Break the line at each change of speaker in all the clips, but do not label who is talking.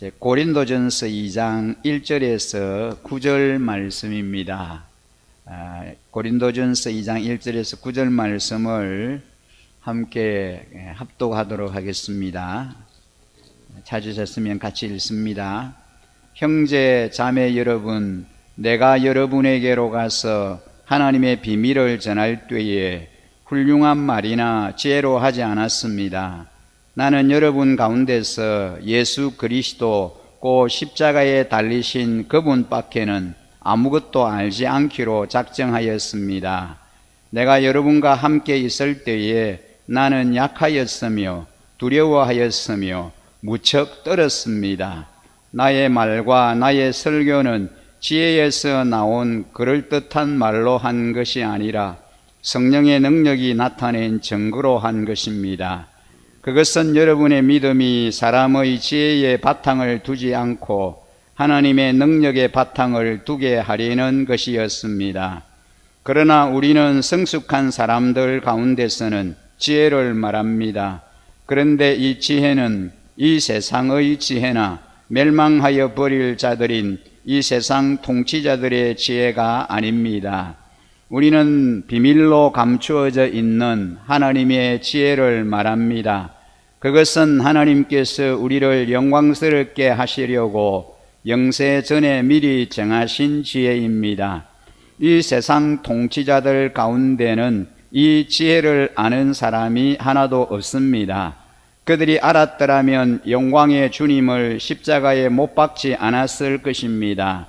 고린도전서 2장 1절에서 9절 말씀입니다. 고린도전서 2장 1절에서 9절 말씀을 함께 합독하도록 하겠습니다. 찾으셨으면 같이 읽습니다. 형제 자매 여러분, 내가 여러분에게로 가서 하나님의 비밀을 전할 때에 훌륭한 말이나 지혜로 하지 않았습니다. 나는 여러분 가운데서 예수 그리스도 곧 십자가에 달리신 그분밖에는 아무것도 알지 않기로 작정하였습니다. 내가 여러분과 함께 있을 때에 나는 약하였으며 두려워하였으며 무척 떨었습니다. 나의 말과 나의 설교는 지혜에서 나온 그럴듯한 말로 한 것이 아니라 성령의 능력이 나타낸 증거로 한 것입니다. 그것은 여러분의 믿음이 사람의 지혜의 바탕을 두지 않고 하나님의 능력의 바탕을 두게 하려는 것이었습니다. 그러나 우리는 성숙한 사람들 가운데서는 지혜를 말합니다. 그런데 이 지혜는 이 세상의 지혜나 멸망하여 버릴 자들인 이 세상 통치자들의 지혜가 아닙니다. 우리는 비밀로 감추어져 있는 하나님의 지혜를 말합니다. 그것은 하나님께서 우리를 영광스럽게 하시려고 영세 전에 미리 정하신 지혜입니다. 이 세상 통치자들 가운데는 이 지혜를 아는 사람이 하나도 없습니다. 그들이 알았더라면 영광의 주님을 십자가에 못 박지 않았을 것입니다.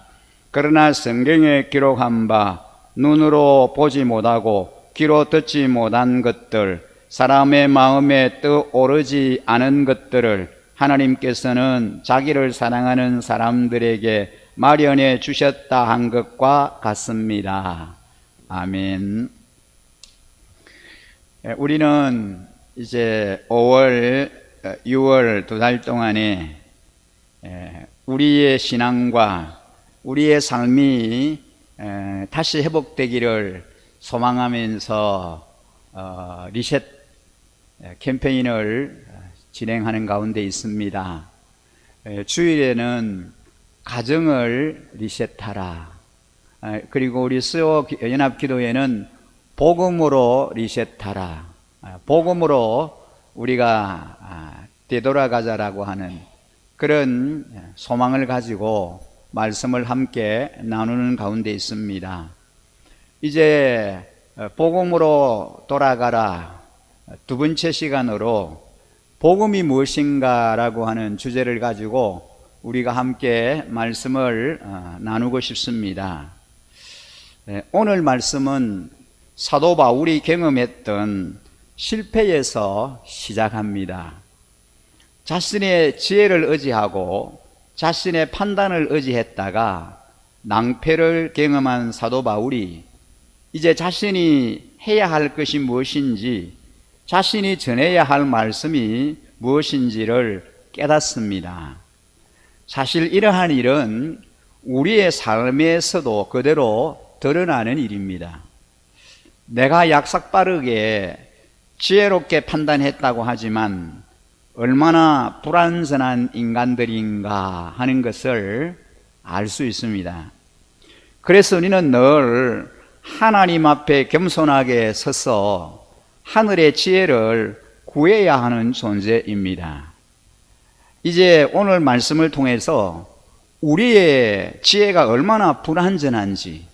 그러나 성경에 기록한 바 눈으로 보지 못하고 귀로 듣지 못한 것들, 사람의 마음에 떠오르지 않은 것들을 하나님께서는 자기를 사랑하는 사람들에게 마련해 주셨다 한 것과 같습니다. 아멘. 우리는 이제 5월, 6월 2달 동안에 우리의 신앙과 우리의 삶이 다시 회복되기를 소망하면서 리셋 캠페인을 진행하는 가운데 있습니다. 주일에는 가정을 리셋하라, 그리고 우리 수요 연합기도회는 복음으로 리셋하라, 복음으로 우리가 되돌아가자라고 하는 그런 소망을 가지고 말씀을 함께 나누는 가운데 있습니다. 이제 복음으로 돌아가라 두 번째 시간으로 복음이 무엇인가라고 하는 주제를 가지고 우리가 함께 말씀을 나누고 싶습니다. 오늘 말씀은 사도 바울이 경험했던 실패에서 시작합니다. 자신의 지혜를 의지하고 자신의 판단을 의지했다가 낭패를 경험한 사도 바울이 이제 자신이 해야 할 것이 무엇인지, 자신이 전해야 할 말씀이 무엇인지를 깨닫습니다. 사실 이러한 일은 우리의 삶에서도 그대로 드러나는 일입니다. 내가 약삭빠르게 지혜롭게 판단했다고 하지만 얼마나 불완전한 인간들인가 하는 것을 알 수 있습니다. 그래서 우리는 늘 하나님 앞에 겸손하게 서서 하늘의 지혜를 구해야 하는 존재입니다. 이제 오늘 말씀을 통해서 우리의 지혜가 얼마나 불완전한지,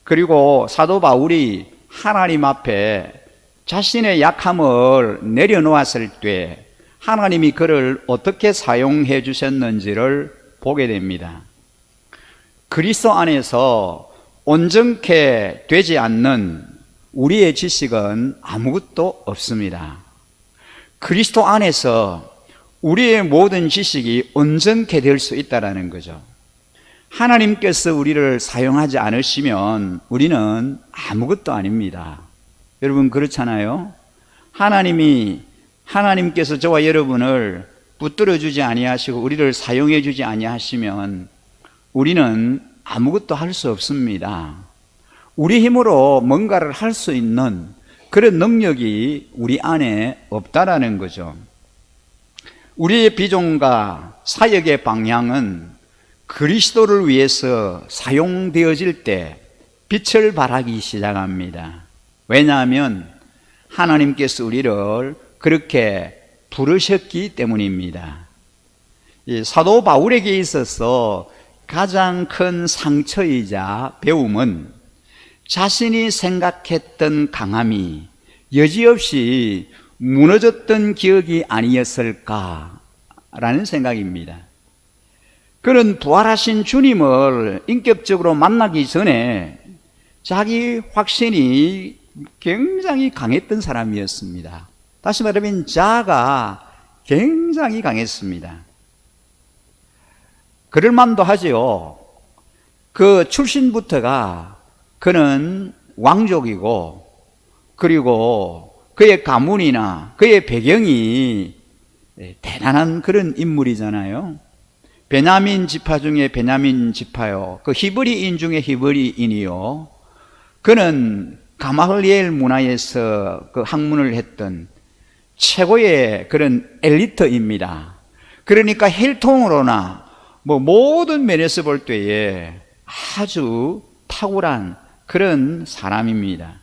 그리고 사도 바울이 하나님 앞에 자신의 약함을 내려놓았을 때 하나님이 그를 어떻게 사용해 주셨는지를 보게 됩니다. 그리스도 안에서 온전케 되지 않는 우리의 지식은 아무것도 없습니다. 그리스도 안에서 우리의 모든 지식이 온전케 될 수 있다는 거죠. 하나님께서 우리를 사용하지 않으시면 우리는 아무것도 아닙니다. 여러분 그렇잖아요? 하나님께서 저와 여러분을 붙들어 주지 아니하시고 우리를 사용해 주지 아니하시면 우리는 아무것도 할 수 없습니다. 우리 힘으로 뭔가를 할 수 있는 그런 능력이 우리 안에 없다라는 거죠. 우리의 비전과 사역의 방향은 그리스도를 위해서 사용되어질 때 빛을 발하기 시작합니다. 왜냐하면 하나님께서 우리를 그렇게 부르셨기 때문입니다. 이 사도 바울에게 있어서 가장 큰 상처이자 배움은 자신이 생각했던 강함이 여지없이 무너졌던 기억이 아니었을까라는 생각입니다. 그는 부활하신 주님을 인격적으로 만나기 전에 자기 확신이 굉장히 강했던 사람이었습니다. 다시 말하면 자아가 굉장히 강했습니다. 그럴만도 하죠. 그 출신부터가 그는 왕족이고, 그리고 그의 가문이나 그의 배경이 대단한 그런 인물이잖아요. 베냐민 지파 중에 베냐민 지파요, 그 히브리인 중에 히브리인이요, 그는 가말리엘 문화에서 그 학문을 했던 최고의 그런 엘리트입니다. 그러니까 혈통으로나 모든 면에서 볼 때에 아주 탁월한 그런 사람입니다.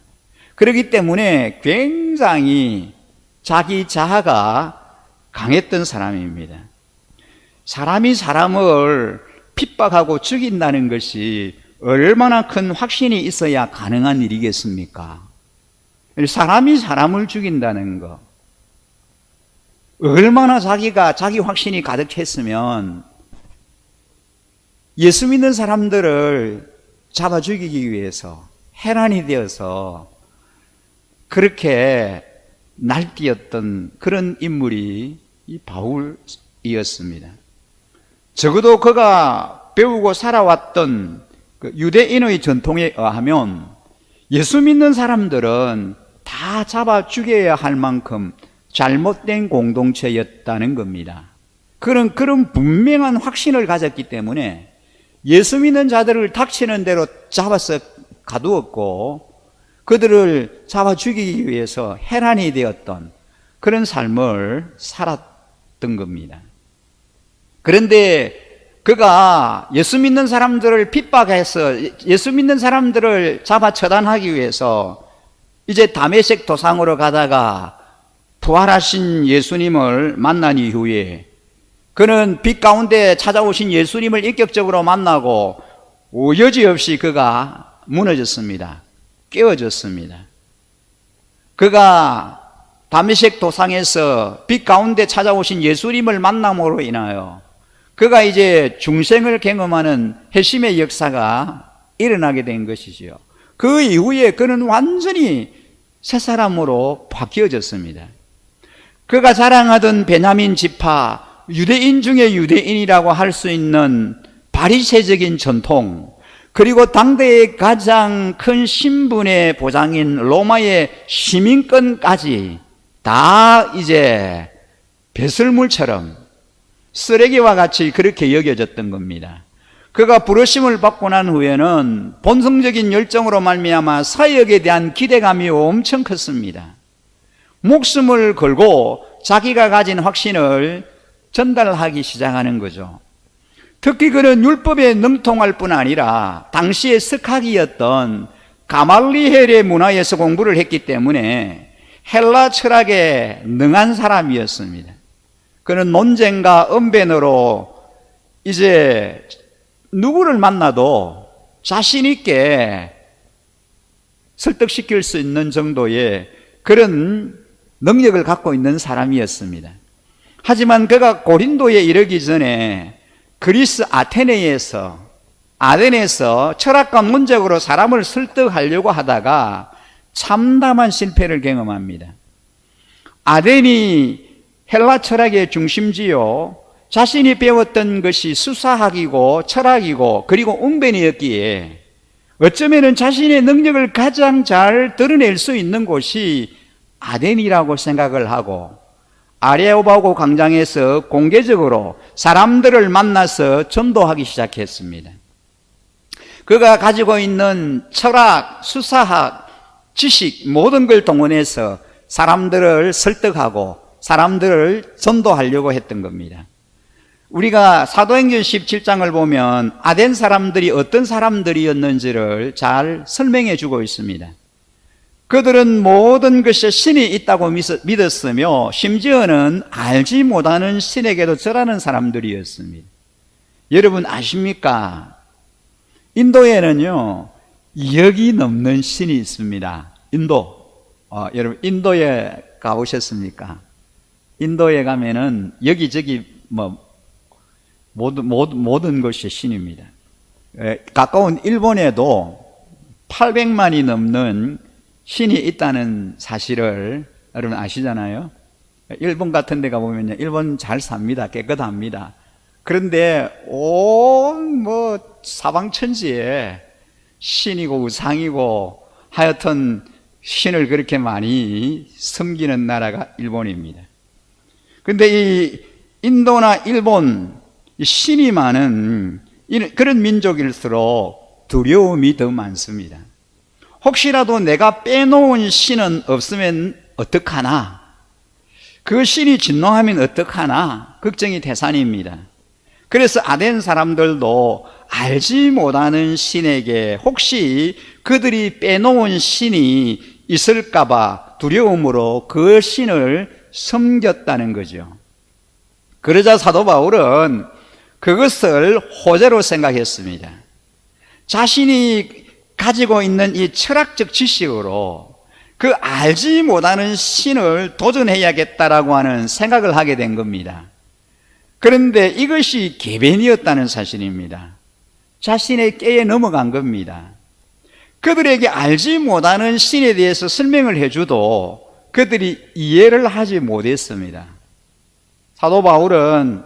그렇기 때문에 굉장히 자기 자아가 강했던 사람입니다. 사람이 사람을 핍박하고 죽인다는 것이 얼마나 큰 확신이 있어야 가능한 일이겠습니까? 사람이 사람을 죽인다는 것, 얼마나 자기 확신이 가득했으면 예수 믿는 사람들을 잡아 죽이기 위해서 해란이 되어서 그렇게 날뛰었던 그런 인물이 이 바울이었습니다. 적어도 그가 배우고 살아왔던 그 유대인의 전통에 의하면 예수 믿는 사람들은 다 잡아 죽여야 할 만큼 잘못된 공동체였다는 겁니다. 그런 분명한 확신을 가졌기 때문에 예수 믿는 자들을 닥치는 대로 잡아서 가두었고, 그들을 잡아 죽이기 위해서 해란이 되었던 그런 삶을 살았던 겁니다. 그런데 그가 예수 믿는 사람들을 핍박해서 예수 믿는 사람들을 잡아 처단하기 위해서 이제 다메섹 도상으로 가다가 부활하신 예수님을 만난 이후에 그는 빛 가운데 찾아오신 예수님을 인격적으로 만나고 여지없이 그가 무너졌습니다. 깨어졌습니다. 그가 다메섹 도상에서 빛 가운데 찾아오신 예수님을 만남으로 인하여 그가 이제 중생을 경험하는 회심의 역사가 일어나게 된 것이지요. 그 이후에 그는 완전히 새 사람으로 바뀌어졌습니다. 그가 자랑하던 베냐민 지파, 유대인 중에 유대인이라고 할 수 있는 바리새적인 전통, 그리고 당대의 가장 큰 신분의 보장인 로마의 시민권까지 다 이제 배설물처럼 쓰레기와 같이 그렇게 여겨졌던 겁니다. 그가 부르심을 받고 난 후에는 본성적인 열정으로 말미암아 사역에 대한 기대감이 엄청 컸습니다. 목숨을 걸고 자기가 가진 확신을 전달하기 시작하는 거죠. 특히 그는 율법에 능통할 뿐 아니라 당시의 석학이었던 가말리엘의 문화에서 공부를 했기 때문에 헬라 철학에 능한 사람이었습니다. 그는 논쟁과 언변으로 이제 누구를 만나도 자신 있게 설득시킬 수 있는 정도의 그런 능력을 갖고 있는 사람이었습니다. 하지만 그가 고린도에 이르기 전에 그리스 아테네에서 철학과 문적으로 사람을 설득하려고 하다가 참담한 실패를 경험합니다. 아덴이 헬라 철학의 중심지요, 자신이 배웠던 것이 수사학이고 철학이고 그리고 웅변이었기에 어쩌면 자신의 능력을 가장 잘 드러낼 수 있는 곳이 아덴이라고 생각을 하고 아레오바고 광장에서 공개적으로 사람들을 만나서 전도하기 시작했습니다. 그가 가지고 있는 철학, 수사학, 지식 모든 걸 동원해서 사람들을 설득하고 사람들을 전도하려고 했던 겁니다. 우리가 사도행전 17장을 보면 아덴 사람들이 어떤 사람들이었는지를 잘 설명해 주고 있습니다. 그들은 모든 것에 신이 있다고 믿었으며 심지어는 알지 못하는 신에게도 절하는 사람들이었습니다. 여러분 아십니까? 인도에는요 2억이 넘는 신이 있습니다. 여러분 인도에 가보셨습니까? 인도에 가면은 여기저기 모든 것이 신입니다. 가까운 일본에도 800만이 넘는 신이 있다는 사실을 여러분 아시잖아요. 일본 같은 데 가보면요 일본 잘 삽니다. 깨끗합니다. 그런데 온 사방천지에 신이고 우상이고 하여튼 신을 그렇게 많이 섬기는 나라가 일본입니다. 그런데 이 인도나 일본 신이 많은 그런 민족일수록 두려움이 더 많습니다. 혹시라도 내가 빼놓은 신은 없으면 어떡하나, 그 신이 진노하면 어떡하나 걱정이 태산입니다. 그래서 아덴 사람들도 알지 못하는 신에게 혹시 그들이 빼놓은 신이 있을까봐 두려움으로 그 신을 섬겼다는 거죠. 그러자 사도 바울은 그것을 호재로 생각했습니다. 자신이 가지고 있는 이 철학적 지식으로 그 알지 못하는 신을 도전해야겠다라고 하는 생각을 하게 된 겁니다. 그런데 이것이 계변이었다는 사실입니다. 자신의 깨에 넘어간 겁니다. 그들에게 알지 못하는 신에 대해서 설명을 해줘도 그들이 이해를 하지 못했습니다. 사도 바울은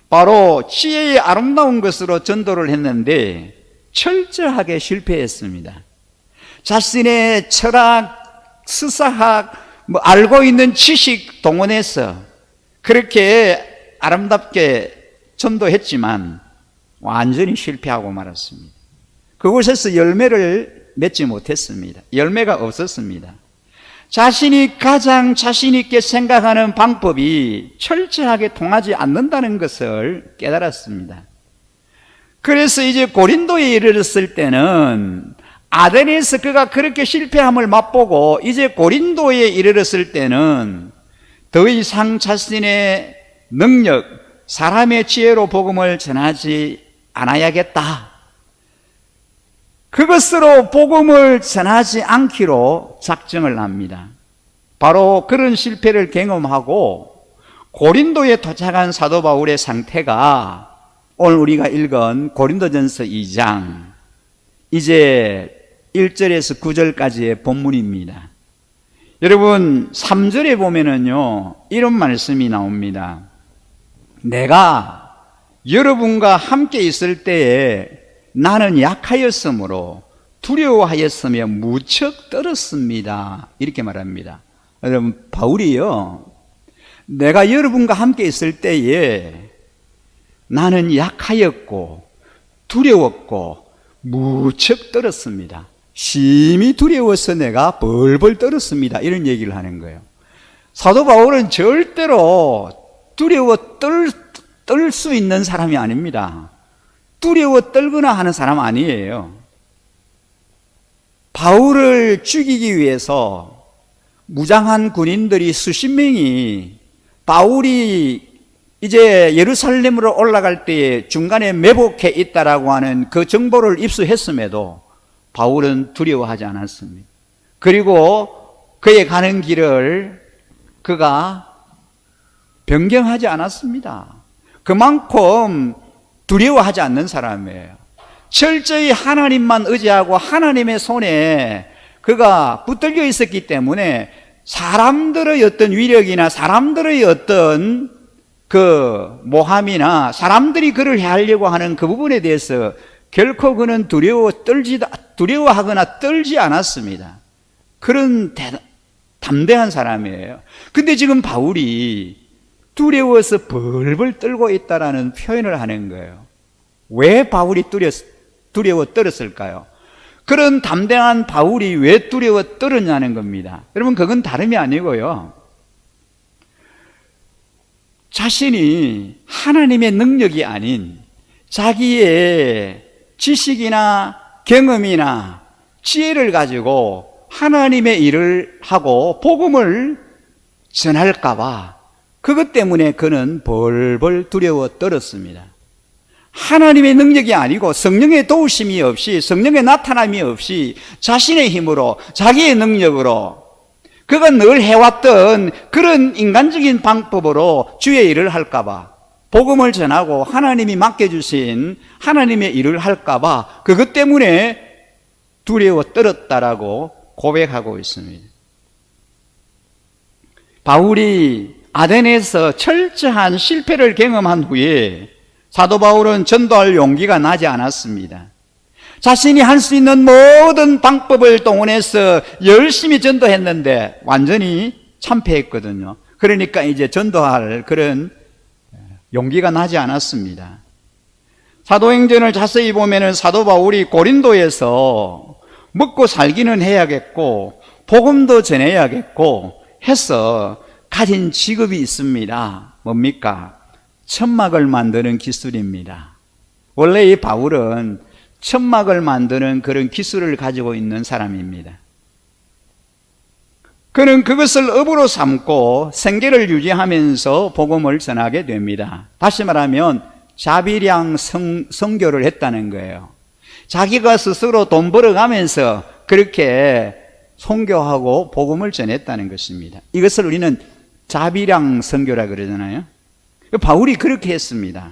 바로 지혜의 아름다운 것으로 전도를 했는데 철저하게 실패했습니다. 자신의 철학, 수사학, 알고 있는 지식 동원해서 그렇게 아름답게 전도했지만 완전히 실패하고 말았습니다. 그곳에서 열매를 맺지 못했습니다. 열매가 없었습니다. 자신이 가장 자신 있게 생각하는 방법이 철저하게 통하지 않는다는 것을 깨달았습니다. 그래서 이제 고린도에 이르렀을 때는 아덴에서 그가 그렇게 실패함을 맛보고 이제 고린도에 이르렀을 때는 더 이상 자신의 능력, 사람의 지혜로 복음을 전하지 않아야겠다. 그것으로 복음을 전하지 않기로 작정을 합니다. 바로 그런 실패를 경험하고 고린도에 도착한 사도 바울의 상태가 오늘 우리가 읽은 고린도전서 2장 이제 1절에서 9절까지의 본문입니다. 여러분 3절에 보면은요 이런 말씀이 나옵니다. 내가 여러분과 함께 있을 때에 나는 약하였으므로 두려워하였으며 무척 떨었습니다. 이렇게 말합니다. 여러분 바울이요 내가 여러분과 함께 있을 때에 나는 약하였고 두려웠고 무척 떨었습니다. 심히 두려워서 내가 벌벌 떨었습니다. 이런 얘기를 하는 거예요. 사도 바울은 절대로 두려워 떨 수 있는 사람이 아닙니다. 두려워 떨거나 하는 사람 아니에요. 바울을 죽이기 위해서 무장한 군인들이 수십 명이 바울이 이제 예루살렘으로 올라갈 때에 중간에 매복해 있다라고 하는 그 정보를 입수했음에도 바울은 두려워하지 않았습니다. 그리고 그의 가는 길을 그가 변경하지 않았습니다. 그만큼 두려워하지 않는 사람이에요. 철저히 하나님만 의지하고 하나님의 손에 그가 붙들려 있었기 때문에 사람들의 어떤 위력이나 사람들의 어떤 그 모함이나 사람들이 그를 해하려고 하는 그 부분에 대해서 결코 그는 두려워하거나 떨지 않았습니다. 그런 담대한 사람이에요. 근데 지금 바울이 두려워서 벌벌 떨고 있다라는 표현을 하는 거예요. 왜 바울이 두려워 떨었을까요? 그런 담대한 바울이 왜 두려워 떨었냐는 겁니다. 여러분 그건 다름이 아니고요 자신이 하나님의 능력이 아닌 자기의 지식이나 경험이나 지혜를 가지고 하나님의 일을 하고 복음을 전할까봐 그것 때문에 그는 벌벌 두려워 떨었습니다. 하나님의 능력이 아니고 성령의 도우심이 없이, 성령의 나타남이 없이 자신의 힘으로, 자기의 능력으로 그가 늘 해왔던 그런 인간적인 방법으로 주의 일을 할까봐, 복음을 전하고 하나님이 맡겨주신 하나님의 일을 할까봐 그것 때문에 두려워 떨었다라고 고백하고 있습니다. 바울이 아덴에서 철저한 실패를 경험한 후에 사도 바울은 전도할 용기가 나지 않았습니다. 자신이 할 수 있는 모든 방법을 동원해서 열심히 전도했는데 완전히 참패했거든요. 그러니까 이제 전도할 그런 용기가 나지 않았습니다. 사도행전을 자세히 보면은 사도 바울이 고린도에서 먹고 살기는 해야겠고 복음도 전해야겠고 해서 가진 직업이 있습니다. 뭡니까? 천막을 만드는 기술입니다. 원래 이 바울은 천막을 만드는 그런 기술을 가지고 있는 사람입니다. 그는 그것을 업으로 삼고 생계를 유지하면서 복음을 전하게 됩니다. 다시 말하면 자비량 선교를 했다는 거예요. 자기가 스스로 돈 벌어가면서 그렇게 선교하고 복음을 전했다는 것입니다. 이것을 우리는 자비량 선교라 그러잖아요. 바울이 그렇게 했습니다.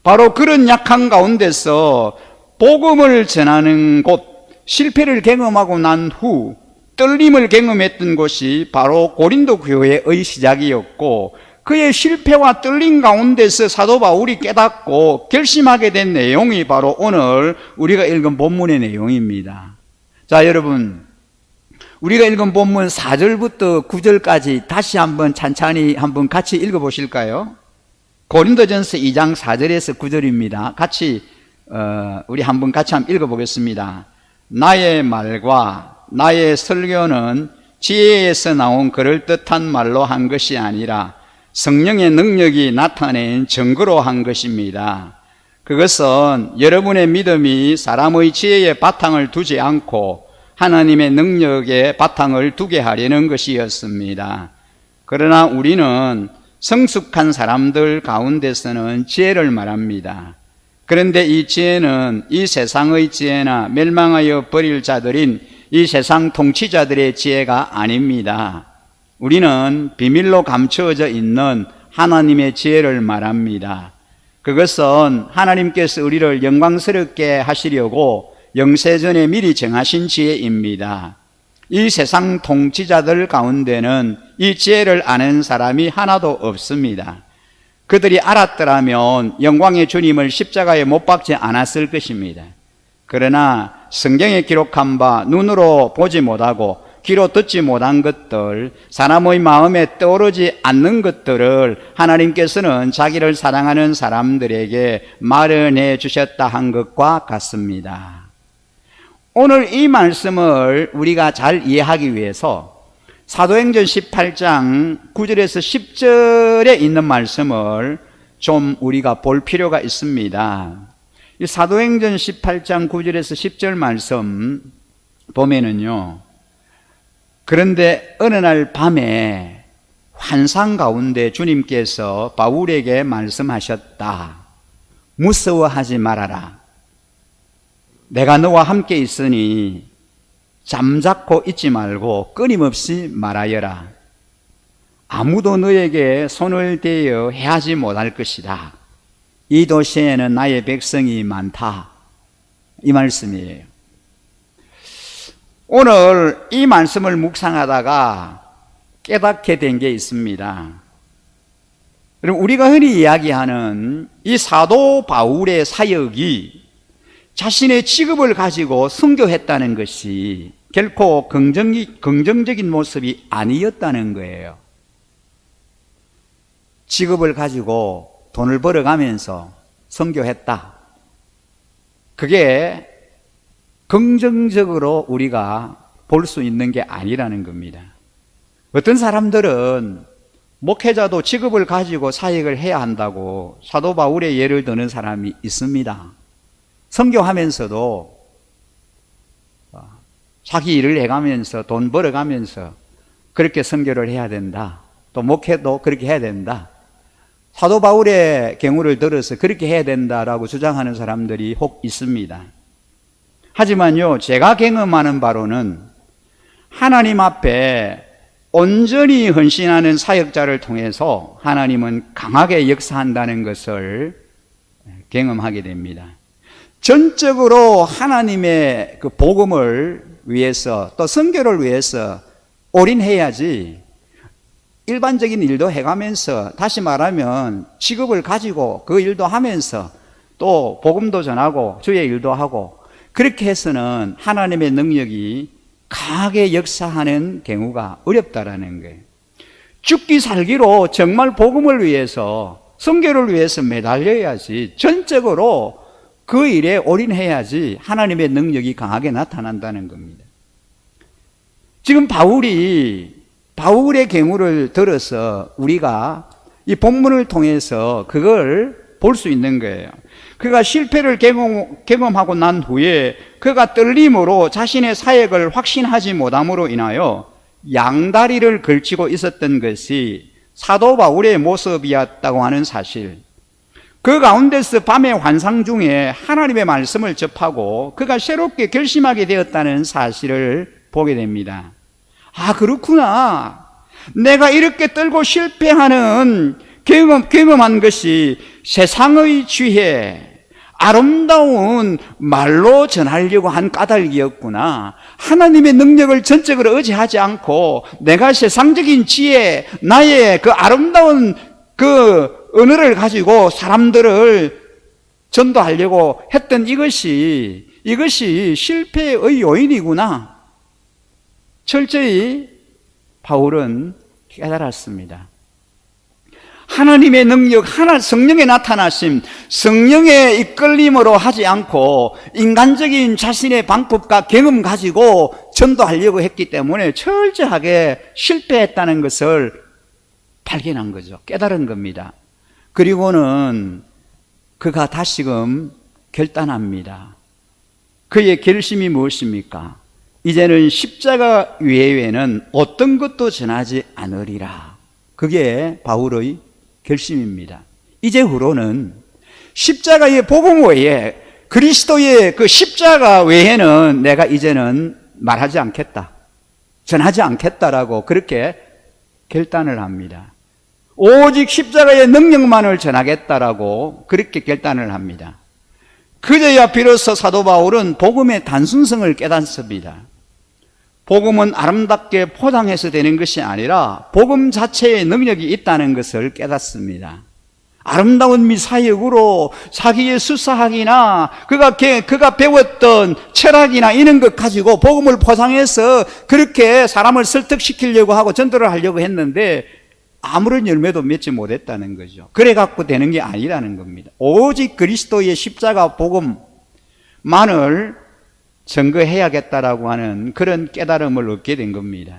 바로 그런 약한 가운데서 복음을 전하는 곳, 실패를 경험하고 난 후 떨림을 경험했던 곳이 바로 고린도 교회의 시작이었고, 그의 실패와 떨림 가운데서 사도 바울이 깨닫고 결심하게 된 내용이 바로 오늘 우리가 읽은 본문의 내용입니다. 자, 여러분, 우리가 읽은 본문 4절부터 9절까지 다시 한번 찬찬히 한번 같이 읽어보실까요? 고린도전서 2장 4절에서 9절입니다. 같이 우리 한번 같이 한번 읽어보겠습니다. 나의 말과 나의 설교는 지혜에서 나온 그럴듯한 말로 한 것이 아니라 성령의 능력이 나타낸 증거로 한 것입니다. 그것은 여러분의 믿음이 사람의 지혜에 바탕을 두지 않고 하나님의 능력에 바탕을 두게 하려는 것이었습니다. 그러나 우리는 성숙한 사람들 가운데서는 지혜를 말합니다. 그런데 이 지혜는 이 세상의 지혜나 멸망하여 버릴 자들인 이 세상 통치자들의 지혜가 아닙니다. 우리는 비밀로 감추어져 있는 하나님의 지혜를 말합니다. 그것은 하나님께서 우리를 영광스럽게 하시려고 영세전에 미리 정하신 지혜입니다. 이 세상 통치자들 가운데는 이 지혜를 아는 사람이 하나도 없습니다. 그들이 알았더라면 영광의 주님을 십자가에 못 박지 않았을 것입니다. 그러나 성경에 기록한 바 눈으로 보지 못하고 귀로 듣지 못한 것들, 사람의 마음에 떠오르지 않는 것들을 하나님께서는 자기를 사랑하는 사람들에게 마련해 주셨다 한 것과 같습니다. 오늘 이 말씀을 우리가 잘 이해하기 위해서 사도행전 18장 9절에서 10절에 있는 말씀을 좀 우리가 볼 필요가 있습니다. 이 사도행전 18장 9절에서 10절 말씀 보면은요, 그런데 어느 날 밤에 환상 가운데 주님께서 바울에게 말씀하셨다. 무서워하지 말아라. 내가 너와 함께 있으니 잠자코 있지 말고 끊임없이 말하여라. 아무도 너에게 손을 대어 해하지 못할 것이다. 이 도시에는 나의 백성이 많다. 이 말씀이에요. 오늘 이 말씀을 묵상하다가 깨닫게 된 게 있습니다. 그럼 우리가 흔히 이야기하는 이 사도 바울의 사역이 자신의 직업을 가지고 선교했다는 것이 결코 긍정적인 모습이 아니었다는 거예요. 직업을 가지고 돈을 벌어가면서 선교했다. 그게 긍정적으로 우리가 볼 수 있는 게 아니라는 겁니다. 어떤 사람들은 목회자도 직업을 가지고 사역을 해야 한다고 사도 바울의 예를 드는 사람이 있습니다. 선교하면서도 자기 일을 해가면서 돈 벌어가면서 그렇게 선교를 해야 된다. 또 목회도 그렇게 해야 된다. 사도 바울의 경우를 들어서 그렇게 해야 된다라고 주장하는 사람들이 혹 있습니다. 하지만요, 제가 경험하는 바로는 하나님 앞에 온전히 헌신하는 사역자를 통해서 하나님은 강하게 역사한다는 것을 경험하게 됩니다. 전적으로 하나님의 그 복음을 위해서 또 선교를 위해서 올인해야지 일반적인 일도 해가면서, 다시 말하면 직업을 가지고 그 일도 하면서 또 복음도 전하고 주의 일도 하고 그렇게 해서는 하나님의 능력이 강하게 역사하는 경우가 어렵다라는 거예요. 죽기 살기로 정말 복음을 위해서 선교를 위해서 매달려야지, 전적으로 그 일에 올인해야지 하나님의 능력이 강하게 나타난다는 겁니다. 지금 바울의 경우를 들어서 우리가 이 본문을 통해서 그걸 볼 수 있는 거예요. 그가 실패를 경험하고 난 후에 그가 떨림으로 자신의 사역을 확신하지 못함으로 인하여 양다리를 걸치고 있었던 것이 사도 바울의 모습이었다고 하는 사실, 그 가운데서 밤의 환상 중에 하나님의 말씀을 접하고 그가 새롭게 결심하게 되었다는 사실을 보게 됩니다. 아, 그렇구나. 내가 이렇게 떨고 실패하는 경험한 것이 세상의 지혜, 아름다운 말로 전하려고 한 까닭이었구나. 하나님의 능력을 전적으로 의지하지 않고 내가 세상적인 지혜, 나의 그 아름다운 그 언어를 가지고 사람들을 전도하려고 했던 이것이 실패의 요인이구나. 철저히 바울은 깨달았습니다. 하나님의 능력, 성령의 나타나심, 성령의 이끌림으로 하지 않고 인간적인 자신의 방법과 경험 가지고 전도하려고 했기 때문에 철저하게 실패했다는 것을 발견한 거죠. 깨달은 겁니다. 그리고는 그가 다시금 결단합니다. 그의 결심이 무엇입니까? 이제는 십자가 외에는 어떤 것도 전하지 않으리라. 그게 바울의 결심입니다. 이제후로는 십자가의 복음 외에, 그리스도의 그 십자가 외에는 내가 이제는 말하지 않겠다, 전하지 않겠다라고 그렇게 결단을 합니다. 오직 십자가의 능력만을 전하겠다라고 그렇게 결단을 합니다. 그제야 비로소 사도 바울은 복음의 단순성을 깨닫습니다. 복음은 아름답게 포장해서 되는 것이 아니라 복음 자체의 능력이 있다는 것을 깨닫습니다. 아름다운 미사역으로 자기의 수사학이나 그가 배웠던 철학이나 이런 것 가지고 복음을 포장해서 그렇게 사람을 설득시키려고 하고 전도를 하려고 했는데 아무런 열매도 맺지 못했다는 거죠. 그래 갖고 되는 게 아니라는 겁니다. 오직 그리스도의 십자가 복음만을 증거해야겠다라고 하는 그런 깨달음을 얻게 된 겁니다.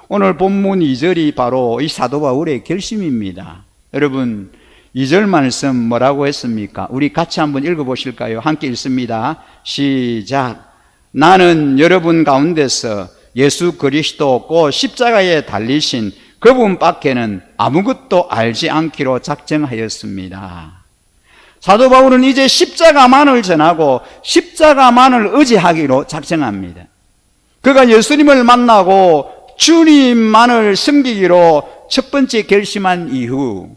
오늘 본문 2절이 바로 이 사도 바울의 결심입니다. 여러분, 2절 말씀 뭐라고 했습니까? 우리 같이 한번 읽어보실까요? 함께 읽습니다. 시작. 나는 여러분 가운데서 예수 그리스도 곧 십자가에 달리신 그분 밖에는 아무것도 알지 않기로 작정하였습니다. 사도 바울은 이제 십자가만을 전하고 십자가만을 의지하기로 작정합니다. 그가 예수님을 만나고 주님만을 섬기기로 첫 번째 결심한 이후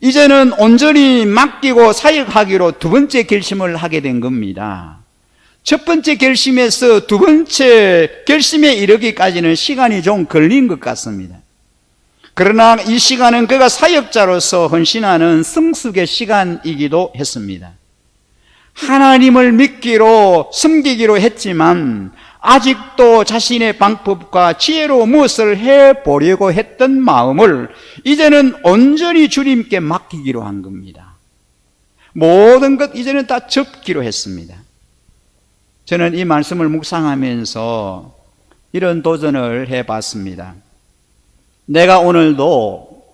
이제는 온전히 맡기고 사역하기로 두 번째 결심을 하게 된 겁니다. 첫 번째 결심에서 두 번째 결심에 이르기까지는 시간이 좀 걸린 것 같습니다. 그러나 이 시간은 그가 사역자로서 헌신하는 성숙의 시간이기도 했습니다. 하나님을 믿기로 섬기기로 했지만 아직도 자신의 방법과 지혜로 무엇을 해보려고 했던 마음을 이제는 온전히 주님께 맡기기로 한 겁니다. 모든 것 이제는 다 접기로 했습니다. 저는 이 말씀을 묵상하면서 이런 도전을 해봤습니다. 내가 오늘도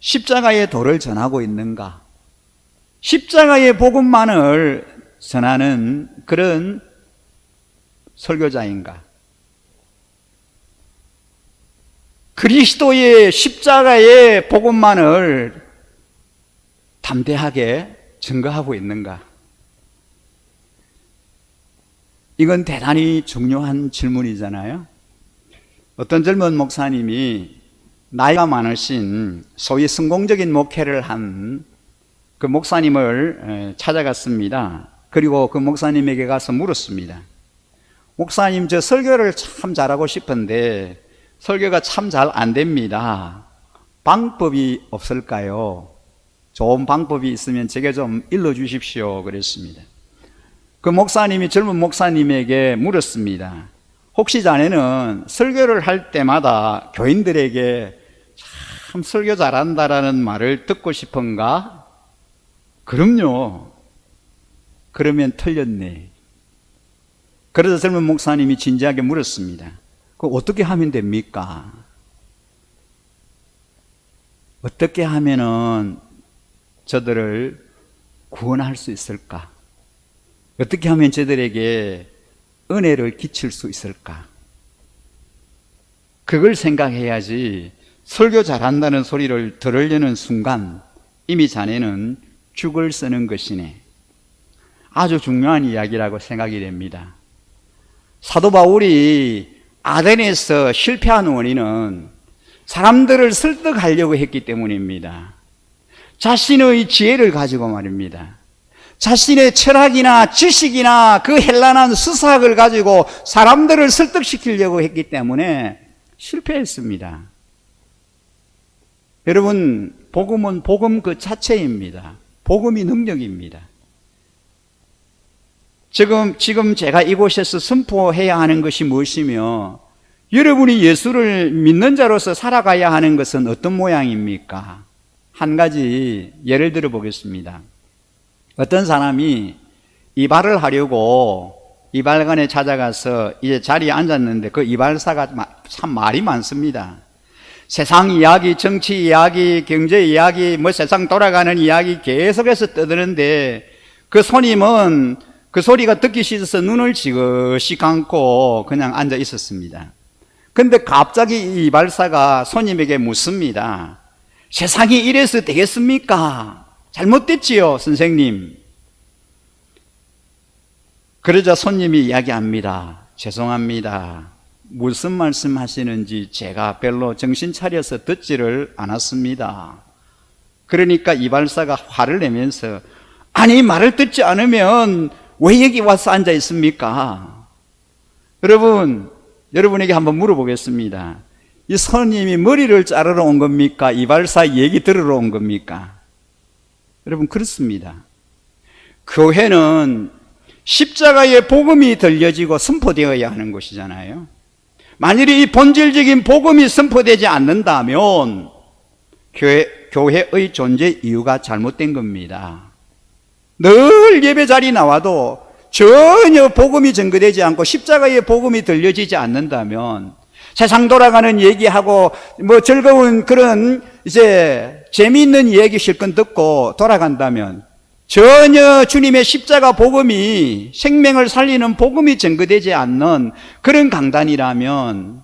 십자가의 도를 전하고 있는가? 십자가의 복음만을 전하는 그런 설교자인가? 그리스도의 십자가의 복음만을 담대하게 증거하고 있는가? 이건 대단히 중요한 질문이잖아요. 어떤 젊은 목사님이 나이가 많으신 소위 성공적인 목회를 한 그 목사님을 찾아갔습니다. 그리고 그 목사님에게 가서 물었습니다. 목사님, 저 설교를 참 잘하고 싶은데 설교가 참 잘 안 됩니다. 방법이 없을까요? 좋은 방법이 있으면 제게 좀 일러주십시오. 그랬습니다. 그 목사님이 젊은 목사님에게 물었습니다. 혹시 자네는 설교를 할 때마다 교인들에게 참 설교 잘한다라는 말을 듣고 싶은가? 그럼요. 그러면 틀렸네. 그래서 젊은 목사님이 진지하게 물었습니다. 그 어떻게 하면 됩니까? 어떻게 하면은 저들을 구원할 수 있을까? 어떻게 하면 저들에게 은혜를 끼칠 수 있을까? 그걸 생각해야지 설교 잘한다는 소리를 들으려는 순간 이미 자네는 죽을 쓰는 것이네. 아주 중요한 이야기라고 생각이 됩니다. 사도 바울이 아덴에서 실패한 원인은 사람들을 설득하려고 했기 때문입니다. 자신의 지혜를 가지고 말입니다. 자신의 철학이나 지식이나 그 현란한 수사학을 가지고 사람들을 설득시키려고 했기 때문에 실패했습니다. 여러분, 복음은 복음 그 자체입니다. 복음이 능력입니다. 지금 제가 이곳에서 선포해야 하는 것이 무엇이며 여러분이 예수를 믿는 자로서 살아가야 하는 것은 어떤 모양입니까? 한 가지 예를 들어 보겠습니다. 어떤 사람이 이발을 하려고 이발관에 찾아가서 이제 자리에 앉았는데 그 이발사가 참 말이 많습니다. 세상 이야기, 정치 이야기, 경제 이야기, 뭐 세상 돌아가는 이야기 계속해서 떠드는데 그 손님은 그 소리가 듣기 싫어서 눈을 지그시 감고 그냥 앉아 있었습니다. 근데 갑자기 이 이발사가 손님에게 묻습니다. 세상이 이래서 되겠습니까? 잘못됐지요, 선생님. 그러자 손님이 이야기합니다. 죄송합니다. 무슨 말씀 하시는지 제가 별로 정신 차려서 듣지를 않았습니다. 그러니까 이발사가 화를 내면서 아니, 말을 듣지 않으면 왜 여기 와서 앉아 있습니까? 여러분에게 한번 물어보겠습니다. 이 손님이 머리를 자르러 온 겁니까? 이발사 얘기 들으러 온 겁니까? 여러분, 그렇습니다. 교회는 십자가의 복음이 들려지고 선포되어야 하는 것이잖아요. 만일에 이 본질적인 복음이 선포되지 않는다면 교회의 존재 이유가 잘못된 겁니다. 늘 예배 자리 나와도 전혀 복음이 전거되지 않고 십자가의 복음이 들려지지 않는다면 세상 돌아가는 얘기하고 뭐 즐거운 그런 이제 재미있는 얘기 실컷 듣고 돌아간다면 전혀 주님의 십자가 복음이 생명을 살리는 복음이 전거되지 않는 그런 강단이라면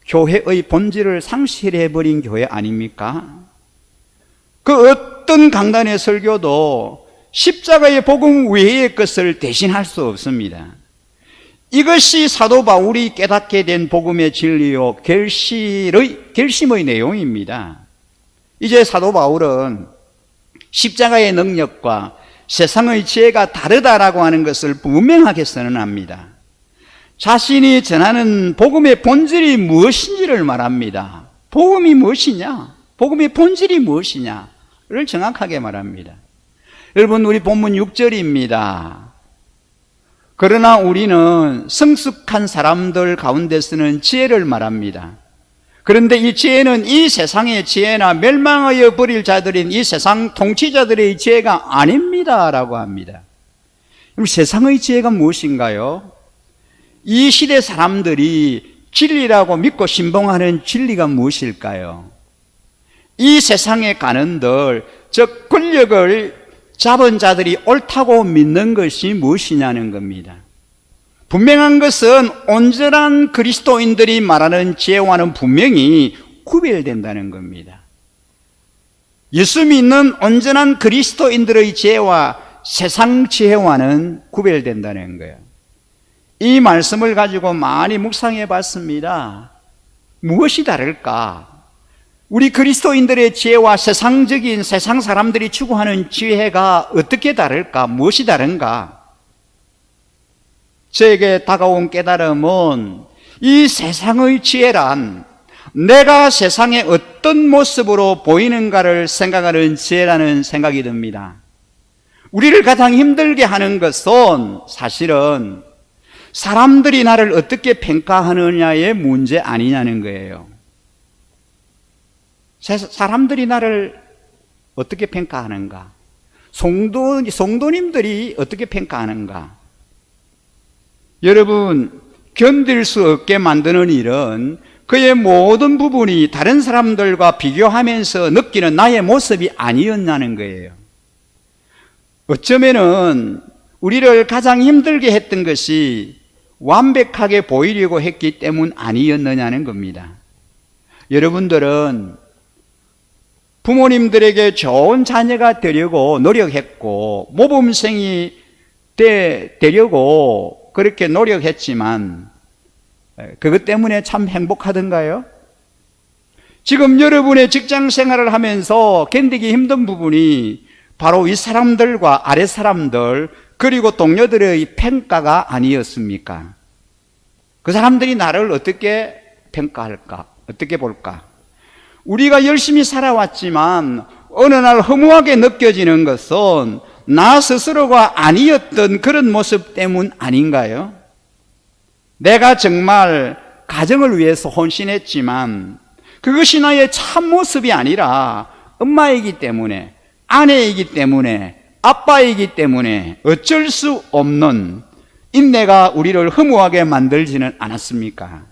교회의 본질을 상실해버린 교회 아닙니까? 그 어떤 강단의 설교도 십자가의 복음 외의 것을 대신할 수 없습니다. 이것이 사도 바울이 깨닫게 된 복음의 진리요 결심의 내용입니다. 이제 사도 바울은 십자가의 능력과 세상의 지혜가 다르다라고 하는 것을 분명하게 선언합니다. 자신이 전하는 복음의 본질이 무엇인지를 말합니다. 복음이 무엇이냐? 복음의 본질이 무엇이냐를 정확하게 말합니다. 여러분, 우리 본문 6절입니다. 그러나 우리는 성숙한 사람들 가운데서는 지혜를 말합니다. 그런데 이 지혜는 이 세상의 지혜나 멸망하여 버릴 자들인 이 세상 통치자들의 지혜가 아닙니다 라고 합니다. 그럼 세상의 지혜가 무엇인가요? 이 시대 사람들이 진리라고 믿고 신봉하는 진리가 무엇일까요? 이 세상에 가는들, 즉 권력을 잡은 자들이 옳다고 믿는 것이 무엇이냐는 겁니다. 분명한 것은 온전한 그리스도인들이 말하는 지혜와는 분명히 구별된다는 겁니다. 예수 믿는 온전한 그리스도인들의 지혜와 세상 지혜와는 구별된다는 거예요. 이 말씀을 가지고 많이 묵상해 봤습니다. 무엇이 다를까? 우리 그리스도인들의 지혜와 세상적인 세상 사람들이 추구하는 지혜가 어떻게 다를까? 무엇이 다른가? 저에게 다가온 깨달음은 이 세상의 지혜란 내가 세상에 어떤 모습으로 보이는가를 생각하는 지혜라는 생각이 듭니다. 우리를 가장 힘들게 하는 것은 사실은 사람들이 나를 어떻게 평가하느냐의 문제 아니냐는 거예요. 사람들이 나를 어떻게 평가하는가? 성도님들이 어떻게 평가하는가? 여러분, 견딜 수 없게 만드는 일은 그의 모든 부분이 다른 사람들과 비교하면서 느끼는 나의 모습이 아니었냐는 거예요. 어쩌면은 우리를 가장 힘들게 했던 것이 완벽하게 보이려고 했기 때문 아니었느냐는 겁니다. 여러분들은 부모님들에게 좋은 자녀가 되려고 노력했고 모범생이 되려고 그렇게 노력했지만 그것 때문에 참 행복하던가요? 지금 여러분의 직장 생활을 하면서 견디기 힘든 부분이 바로 윗사람들과 아랫사람들 그리고 동료들의 평가가 아니었습니까? 그 사람들이 나를 어떻게 평가할까? 어떻게 볼까? 우리가 열심히 살아왔지만 어느 날 허무하게 느껴지는 것은 나 스스로가 아니었던 그런 모습 때문 아닌가요? 내가 정말 가정을 위해서 헌신했지만 그것이 나의 참모습이 아니라 엄마이기 때문에, 아내이기 때문에, 아빠이기 때문에 어쩔 수 없는 인내가 우리를 허무하게 만들지는 않았습니까?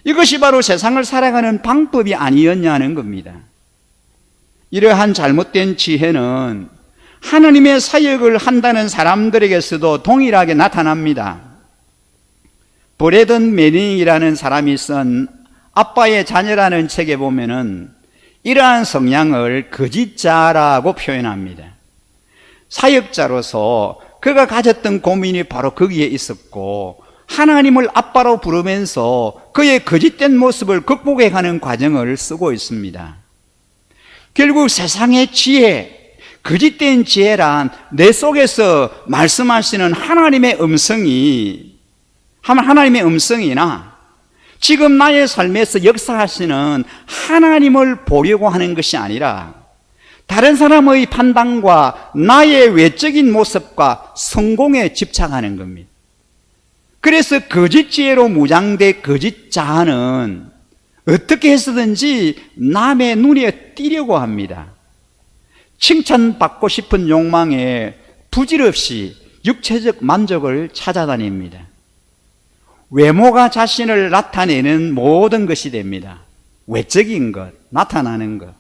이것이 바로 세상을 살아가는 방법이 아니었냐는 겁니다. 이러한 잘못된 지혜는 하나님의 사역을 한다는 사람들에게서도 동일하게 나타납니다. 브래든 매닝이라는 사람이 쓴 아빠의 자녀라는 책에 보면은 이러한 성향을 거짓자라고 표현합니다. 사역자로서 그가 가졌던 고민이 바로 거기에 있었고 하나님을 아빠로 부르면서 그의 거짓된 모습을 극복해가는 과정을 쓰고 있습니다. 결국 세상의 지혜, 거짓된 지혜란 내 속에서 말씀하시는 하나님의 음성이나 지금 나의 삶에서 역사하시는 하나님을 보려고 하는 것이 아니라 다른 사람의 판단과 나의 외적인 모습과 성공에 집착하는 겁니다. 그래서 거짓 지혜로 무장된 거짓 자아는 어떻게 해서든지 남의 눈에 띄려고 합니다. 칭찬받고 싶은 욕망에 부질없이 육체적 만족을 찾아다닙니다. 외모가 자신을 나타내는 모든 것이 됩니다. 외적인 것, 나타나는 것.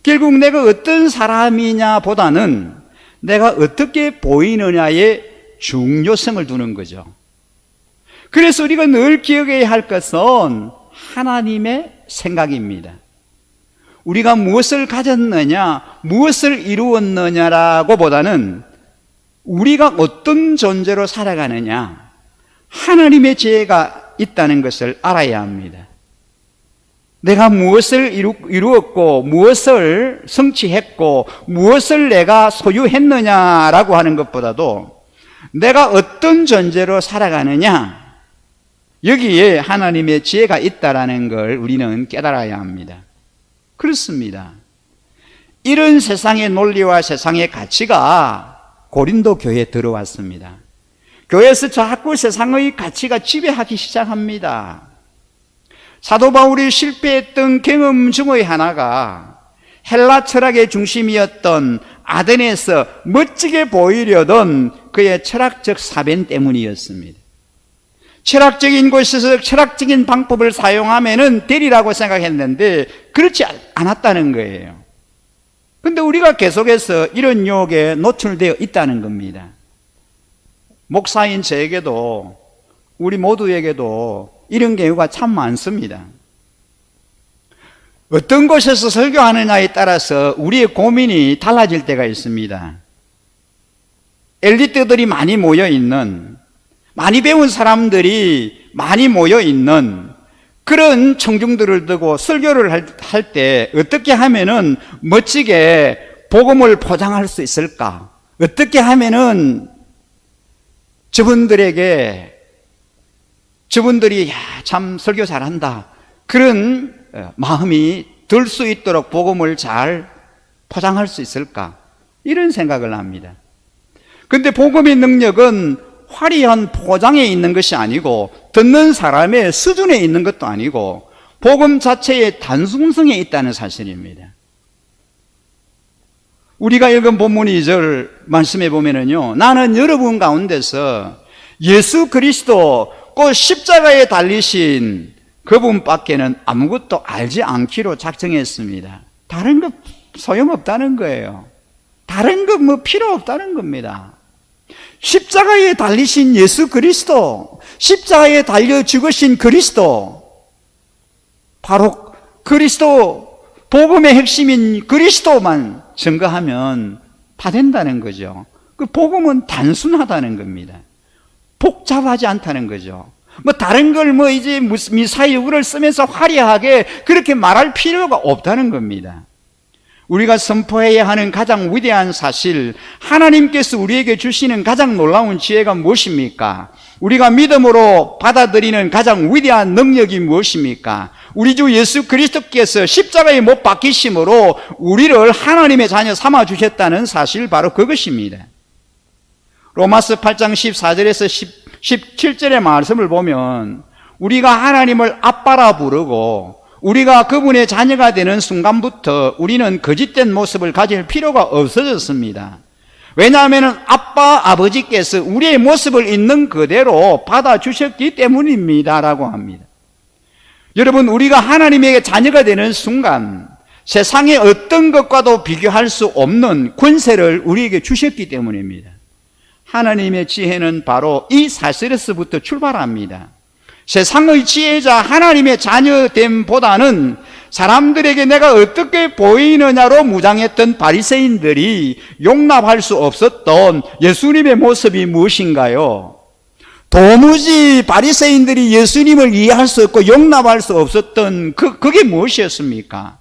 결국 내가 어떤 사람이냐 보다는 내가 어떻게 보이느냐에 중요성을 두는 거죠. 그래서 우리가 늘 기억해야 할 것은 하나님의 생각입니다. 우리가 무엇을 가졌느냐, 무엇을 이루었느냐라고 보다는 우리가 어떤 존재로 살아가느냐, 하나님의 지혜가 있다는 것을 알아야 합니다. 내가 무엇을 이루었고 무엇을 성취했고 무엇을 내가 소유했느냐라고 하는 것보다도 내가 어떤 존재로 살아가느냐, 여기에 하나님의 지혜가 있다는 걸 우리는 깨달아야 합니다. 그렇습니다. 이런 세상의 논리와 세상의 가치가 고린도 교회에 들어왔습니다. 교회에서 자꾸 세상의 가치가 지배하기 시작합니다. 사도 바울이 실패했던 경험 중의 하나가 헬라 철학의 중심이었던 아덴에서 멋지게 보이려던 그의 철학적 사변 때문이었습니다. 철학적인 곳에서 철학적인 방법을 사용하면은 되리라고 생각했는데 그렇지 않았다는 거예요. 근데 우리가 계속해서 이런 유혹에 노출되어 있다는 겁니다. 목사인 저에게도 우리 모두에게도 이런 경우가 참 많습니다. 어떤 곳에서 설교하느냐에 따라서 우리의 고민이 달라질 때가 있습니다. 엘리트들이 많이 모여있는, 많이 배운 사람들이 많이 모여있는 그런 청중들을 두고 설교를 할 때 어떻게 하면은 멋지게 복음을 포장할 수 있을까? 어떻게 하면은 저분들이 참 설교 잘한다 그런 마음이 들 수 있도록 복음을 잘 포장할 수 있을까? 이런 생각을 합니다. 근데 복음의 능력은 화려한 포장에 있는 것이 아니고 듣는 사람의 수준에 있는 것도 아니고 복음 자체의 단순성에 있다는 사실입니다. 우리가 읽은 본문 2절 말씀해 보면은요, 나는 여러분 가운데서 예수 그리스도 그 십자가에 달리신 그분밖에는 아무것도 알지 않기로 작정했습니다. 다른 것 소용없다는 거예요. 다른 것 뭐 필요 없다는 겁니다. 십자가에 달리신 예수 그리스도, 십자가에 달려 죽으신 그리스도, 바로 그리스도, 복음의 핵심인 그리스도만 증거하면 다 된다는 거죠. 그 복음은 단순하다는 겁니다. 복잡하지 않다는 거죠. 뭐 다른 걸 뭐 이제 미사유구를 쓰면서 화려하게 그렇게 말할 필요가 없다는 겁니다. 우리가 선포해야 하는 가장 위대한 사실, 하나님께서 우리에게 주시는 가장 놀라운 지혜가 무엇입니까? 우리가 믿음으로 받아들이는 가장 위대한 능력이 무엇입니까? 우리 주 예수 그리스도께서 십자가에 못 박히심으로 우리를 하나님의 자녀 삼아 주셨다는 사실, 바로 그것입니다. 로마서 8장 14절에서 17절의 말씀을 보면 우리가 하나님을 아빠라 부르고 우리가 그분의 자녀가 되는 순간부터 우리는 거짓된 모습을 가질 필요가 없어졌습니다. 왜냐하면 아버지께서 우리의 모습을 있는 그대로 받아주셨기 때문입니다 라고 합니다. 여러분, 우리가 하나님의 자녀가 되는 순간 세상의 어떤 것과도 비교할 수 없는 권세를 우리에게 주셨기 때문입니다. 하나님의 지혜는 바로 이 사실에서부터 출발합니다. 세상의 지혜자 하나님의 자녀됨보다는 사람들에게 내가 어떻게 보이느냐로 무장했던 바리새인들이 용납할 수 없었던 예수님의 모습이 무엇인가요? 도무지 바리새인들이 예수님을 이해할 수 없고 용납할 수 없었던 그게 무엇이었습니까?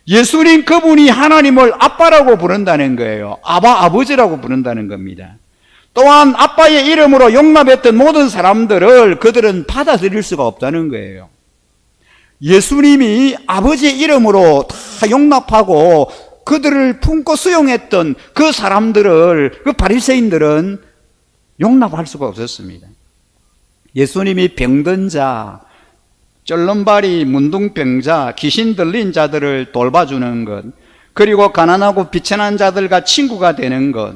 예수님 그분이 하나님을 아빠라고 부른다는 거예요. 아버지라고 부른다는 겁니다. 또한 아빠의 이름으로 용납했던 모든 사람들을 그들은 받아들일 수가 없다는 거예요. 예수님이 아버지의 이름으로 다 용납하고 그들을 품고 수용했던 그 사람들을, 그 바리새인들은 용납할 수가 없었습니다. 예수님이 병든 자, 쩔름발이 문둥병자, 귀신 들린 자들을 돌봐주는 것, 그리고 가난하고 비천한 자들과 친구가 되는 것,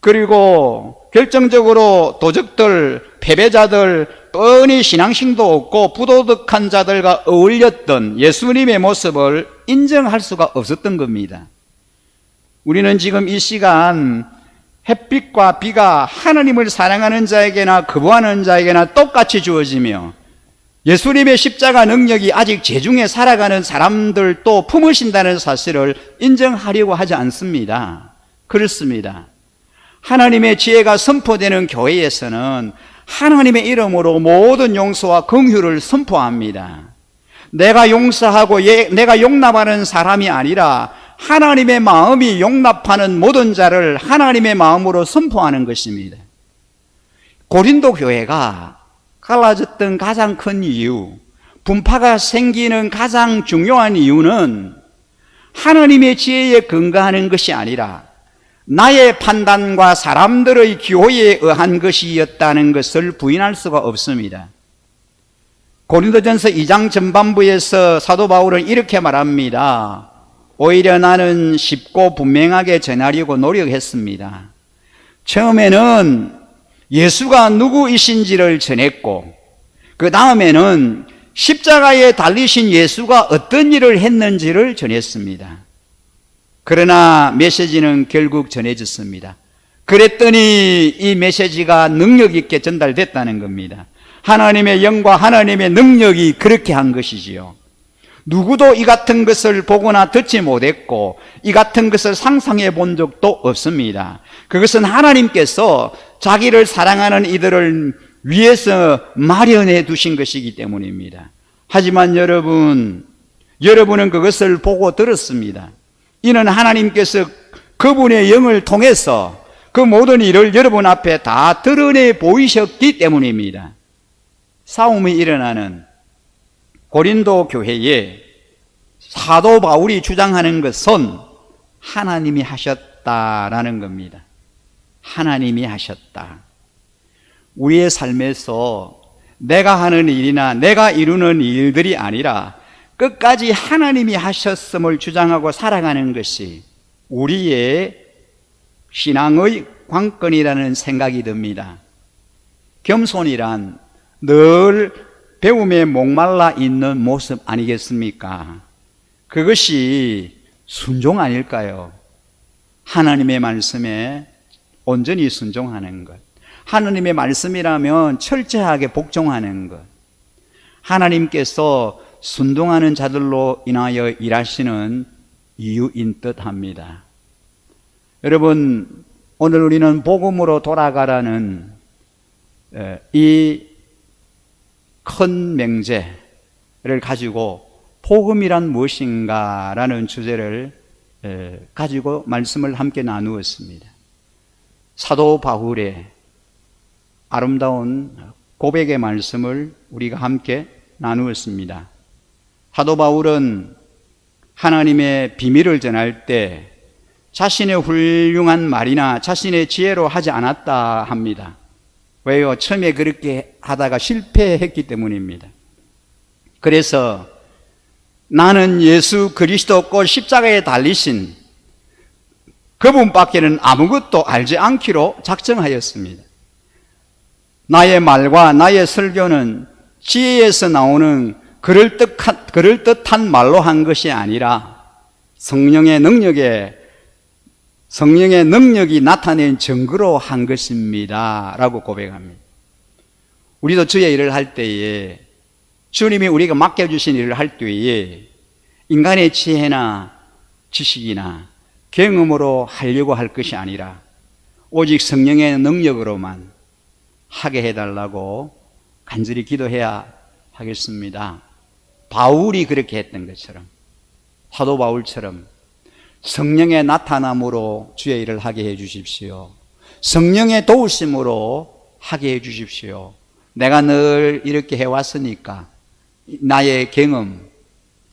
그리고 결정적으로 도적들, 패배자들, 뻔히 신앙심도 없고 부도덕한 자들과 어울렸던 예수님의 모습을 인정할 수가 없었던 겁니다. 우리는 지금 이 시간 햇빛과 비가 하나님을 사랑하는 자에게나 거부하는 자에게나 똑같이 주어지며 예수님의 십자가 능력이 아직 제중에 살아가는 사람들도 품으신다는 사실을 인정하려고 하지 않습니다. 그렇습니다. 하나님의 지혜가 선포되는 교회에서는 하나님의 이름으로 모든 용서와 긍휼을 선포합니다. 내가 용서하고 내가 용납하는 사람이 아니라 하나님의 마음이 용납하는 모든 자를 하나님의 마음으로 선포하는 것입니다. 고린도 교회가 갈라졌던 가장 큰 이유, 분파가 생기는 가장 중요한 이유는 하나님의 지혜에 근거하는 것이 아니라 나의 판단과 사람들의 기호에 의한 것이었다는 것을 부인할 수가 없습니다. 고린도전서 2장 전반부에서 사도 바울은 이렇게 말합니다. 오히려 나는 쉽고 분명하게 전하려고 노력했습니다. 처음에는 예수가 누구이신지를 전했고 그 다음에는 십자가에 달리신 예수가 어떤 일을 했는지를 전했습니다. 그러나 메시지는 결국 전해졌습니다. 그랬더니 이 메시지가 능력 있게 전달됐다는 겁니다. 하나님의 영과 하나님의 능력이 그렇게 한 것이지요. 누구도 이 같은 것을 보거나 듣지 못했고 이 같은 것을 상상해 본 적도 없습니다. 그것은 하나님께서 자기를 사랑하는 이들을 위해서 마련해 두신 것이기 때문입니다. 하지만 여러분은 그것을 보고 들었습니다. 이는 하나님께서 그분의 영을 통해서 그 모든 일을 여러분 앞에 다 드러내 보이셨기 때문입니다. 싸움이 일어나는 고린도 교회에 사도 바울이 주장하는 것은 하나님이 하셨다라는 겁니다. 하나님이 하셨다. 우리의 삶에서 내가 하는 일이나 내가 이루는 일들이 아니라 끝까지 하나님이 하셨음을 주장하고 살아가는 것이 우리의 신앙의 관건이라는 생각이 듭니다. 겸손이란 늘 배움에 목말라 있는 모습 아니겠습니까? 그것이 순종 아닐까요? 하나님의 말씀에 온전히 순종하는 것, 하나님의 말씀이라면 철저하게 복종하는 것, 하나님께서 순종하는 자들로 인하여 일하시는 이유인 듯합니다. 여러분, 오늘 우리는 복음으로 돌아가라는 이 큰 명제를 가지고 복음이란 무엇인가라는 주제를 가지고 말씀을 함께 나누었습니다. 사도 바울의 아름다운 고백의 말씀을 우리가 함께 나누었습니다. 사도 바울은 하나님의 비밀을 전할 때 자신의 훌륭한 말이나 자신의 지혜로 하지 않았다 합니다. 왜요? 처음에 그렇게 하다가 실패했기 때문입니다. 그래서 나는 예수 그리스도 곧 십자가에 달리신 그분밖에는 아무것도 알지 않기로 작정하였습니다. 나의 말과 나의 설교는 지혜에서 나오는 그럴듯한 말로 한 것이 아니라 성령의 능력이 나타낸 증거로 한 것입니다 라고 고백합니다. 우리도 주의 일을 할 때에 주님이 우리가 맡겨주신 일을 할 때에 인간의 지혜나 지식이나 경험으로 하려고 할 것이 아니라 오직 성령의 능력으로만 하게 해달라고 간절히 기도해야 하겠습니다. 바울이 그렇게 했던 것처럼, 사도 바울처럼 성령의 나타남으로 주의 일을 하게 해 주십시오. 성령의 도우심으로 하게 해 주십시오. 내가 늘 이렇게 해왔으니까 나의 경험,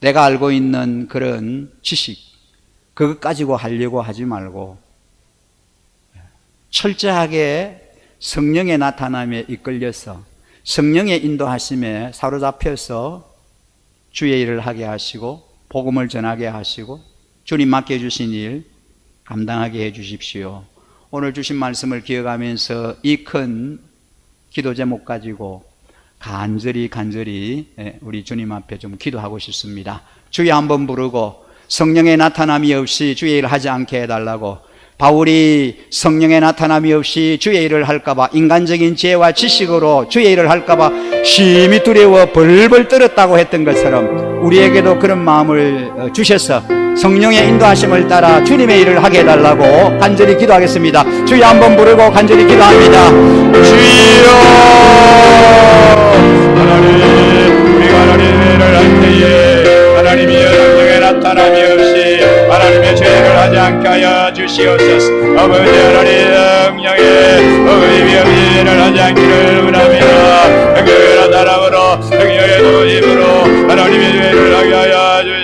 내가 알고 있는 그런 지식, 그것 가지고 하려고 하지 말고 철저하게 성령의 나타남에 이끌려서 성령의 인도하심에 사로잡혀서 주의 일을 하게 하시고 복음을 전하게 하시고 주님 맡겨주신 일 감당하게 해 주십시오. 오늘 주신 말씀을 기억하면서 이 큰 기도 제목 가지고 간절히 우리 주님 앞에 좀 기도하고 싶습니다. 주여 한번 부르고 성령의 나타남이 없이 주의 일을 하지 않게 해달라고, 바울이 성령의 나타남이 없이 주의 일을 할까봐 인간적인 지혜와 지식으로 주의 일을 할까봐 심히 두려워 벌벌 떨었다고 했던 것처럼 우리에게도 그런 마음을 주셔서 성령의 인도하심을 따라 주님의 일을 하게 해달라고 간절히 기도하겠습니다. 주여 한번 부르고 간절히 기도합니다. 주여, 하나님, 우리가 하나님의 일을 할 때에 하나님이 성령의 나타남이 없이 하나님의 죄를 하지 않게 하여 주시옵소서. 아버지 하나님, 성령의 의미 없이 일을 하지 않기를 원합니다. 성령의 나타남으로 성령의 도심으로 하나님의 죄를 하게 하여 주시옵소서.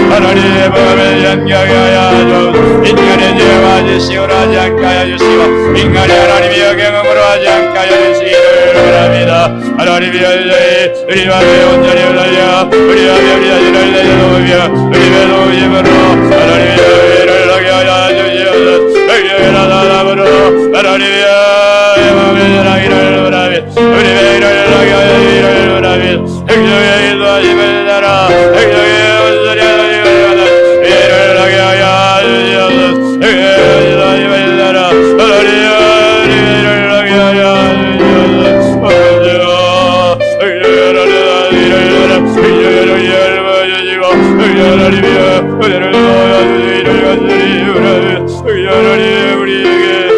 하나님의 법을 연결하게 하여 주옵소서. 인간의 죄와 지식으로 하지 않게 하여 주시고 인간의 하나님의 경험으로 하지 않게 하여 주시기를 원합니다. 하나님이 온전히 우리 마음에 온전히 달려 우리 마음에 우리 자신을 내려놓으며 우리의 도심으로 하나님의 의를 하게 하여 주시옵소서. 성령의 나타남으로 하나님의 마음에 전하기를 원합니다. 우리의 일을 하게 하여 주시기를
우리에게